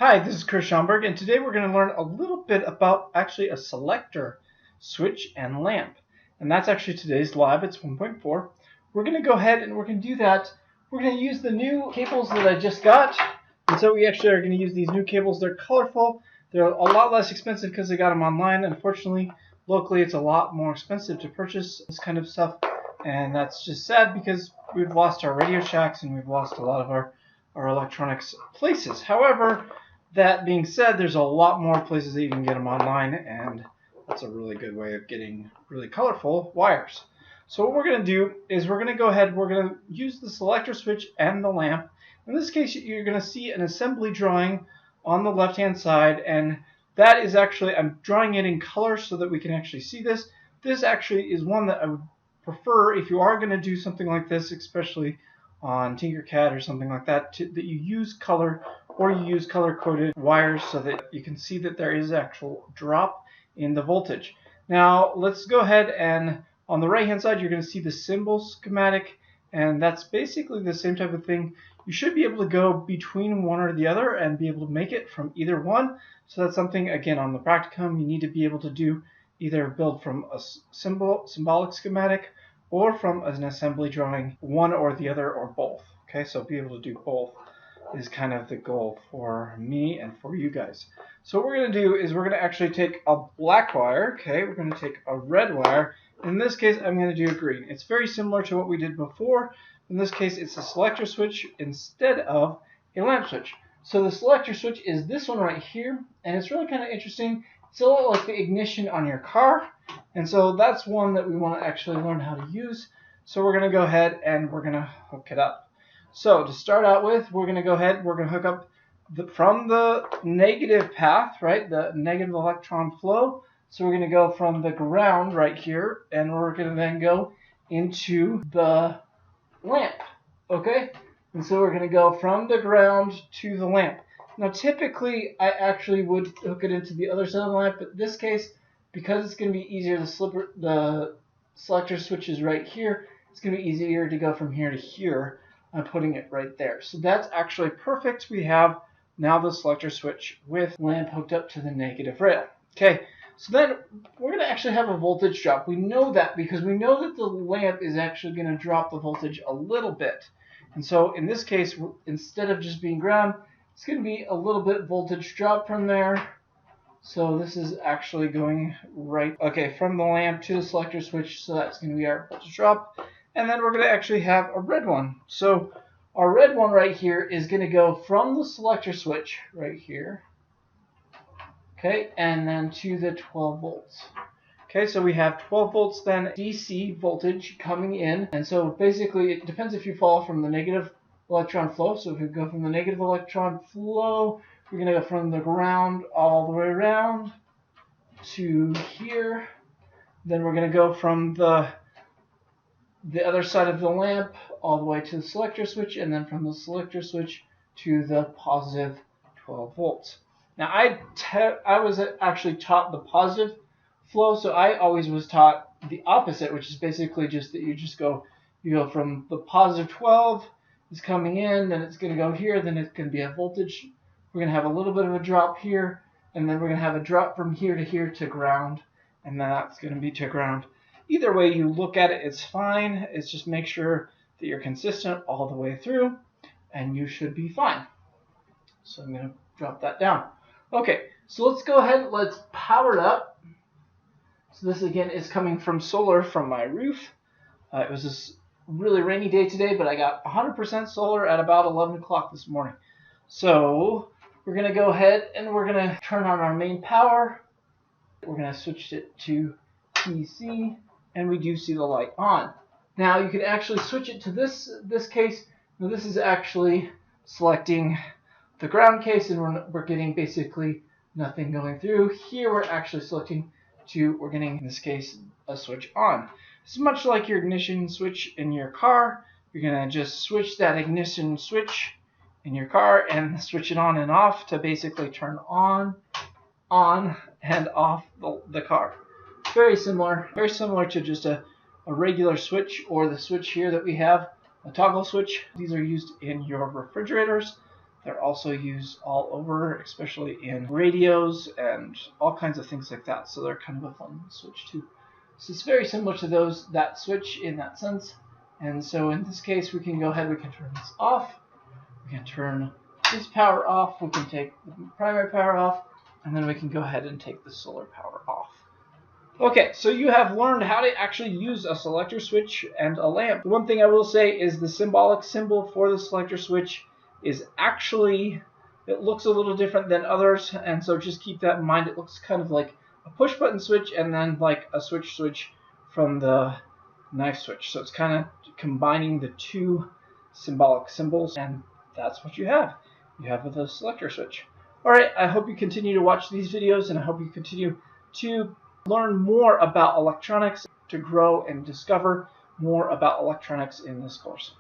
Hi, this is Chris Schomburg, and today we're going to learn a little bit about actually a selector switch and lamp. And that's actually today's lab. It's 1.4. We're going to go ahead and we're going to do that. We're going to use the new cables that I just got. And so we actually are going to use these new cables. They're colorful. They're a lot less expensive because I got them online. Unfortunately, locally it's a lot more expensive to purchase this kind of stuff. And that's just sad because we've lost our Radio Shacks and we've lost a lot of our electronics places. However, that being said, there's a lot more places that you can get them online, and that's a really good way of getting really colorful wires. So what we're going to do is we're going to go ahead, we're going to use the selector switch and the lamp. In this case, you're going to see an assembly drawing on the left-hand side, and that is actually, I'm drawing it in color so that we can actually see this. This actually is one that I would prefer if you are going to do something like this, especially on Tinkercad or something like that, that you use color, or you use color-coded wires so that you can see that there is actual drop in the voltage. Now let's go ahead, and on the right hand side you're going to see the symbol schematic, and that's basically the same type of thing. You should be able to go between one or the other and be able to make it from either one. So that's something, again, on the practicum you need to be able to do, either build from a symbolic schematic or from an assembly drawing, one or the other or both. Okay, so be able to do both is kind of the goal for me and for you guys. So what we're going to do is we're going to actually take a black wire, okay, we're going to take a red wire. In this case, I'm going to do a green. It's very similar to what we did before. In this case, it's a selector switch instead of a lamp switch. So the selector switch is this one right here, and it's really kind of interesting. It's a little like the ignition on your car, and so that's one that we want to actually learn how to use. So we're going to go ahead and we're going to hook it up. So to start out with, we're going to go ahead, we're going to hook up from the negative path, right, the negative electron flow. So we're going to go from the ground right here, and we're going to then go into the lamp, okay? And so we're going to go from the ground to the lamp. Now typically I actually would hook it into the other side of the lamp, but in this case, because it's going to be easier, the selector switch is right here, it's going to be easier to go from here to here. I'm putting it right there. So that's actually perfect. We have now the selector switch with lamp hooked up to the negative rail. Okay, so then we're going to actually have a voltage drop. We know that because we know that the lamp is actually going to drop the voltage a little bit. And so in this case, instead of just being ground, it's going to be a little bit voltage drop from there. So this is actually going right, okay, from the lamp to the selector switch. So that's going to be our voltage drop. And then we're going to actually have a red one. So our red one right here is going to go from the selector switch right here, okay, and then to the 12 volts. Okay, so we have 12 volts then DC voltage coming in. And so basically it depends if you fall from the negative electron flow. So if we go from the negative electron flow, we're going to go from the ground all the way around to here. Then we're going to go from the other side of the lamp all the way to the selector switch, and then from the selector switch to the positive 12 volts. Now I was actually taught the positive flow, so I always was taught the opposite, which is basically just that you go from the positive 12 is coming in, then it's going to go here, then it's going to be a voltage. We're going to have a little bit of a drop here, and then we're going to have a drop from here to ground, and then that's going to be to ground. Either way you look at it, it's fine. It's just make sure that you're consistent all the way through, and you should be fine. So I'm going to drop that down. Okay, so let's go ahead, let's power it up. So this again is coming from solar from my roof. It was this really rainy day today, but I got 100% solar at about 11 o'clock this morning. So we're going to go ahead and we're going to turn on our main power. We're going to switch it to PC. And we do see the light on. Now you could actually switch it to this case. Now this is actually selecting the ground case, and we're getting basically nothing going through. Here we're actually selecting we're getting, in this case, a switch on. It's much like your ignition switch in your car. You're going to just switch that ignition switch in your car and switch it on and off to basically turn on and off the car. Very similar to just a regular switch, or the switch here that we have, a toggle switch. These are used in your refrigerators. They're also used all over, especially in radios and all kinds of things like that. So they're kind of a fun switch too. So it's very similar to that switch in that sense. And so in this case, we can go ahead, we can turn this off. We can turn this power off. We can take the primary power off. And then we can go ahead and take the solar power off. Okay, so you have learned how to actually use a selector switch and a lamp. The one thing I will say is the symbolic symbol for the selector switch is actually, it looks a little different than others, and so just keep that in mind. It looks kind of like a push button switch and then like a switch from the knife switch. So it's kind of combining the two symbolic symbols, and that's what you have. You have the selector switch. Alright, I hope you continue to watch these videos, and I hope you continue to learn more about electronics, to grow and discover more about electronics in this course.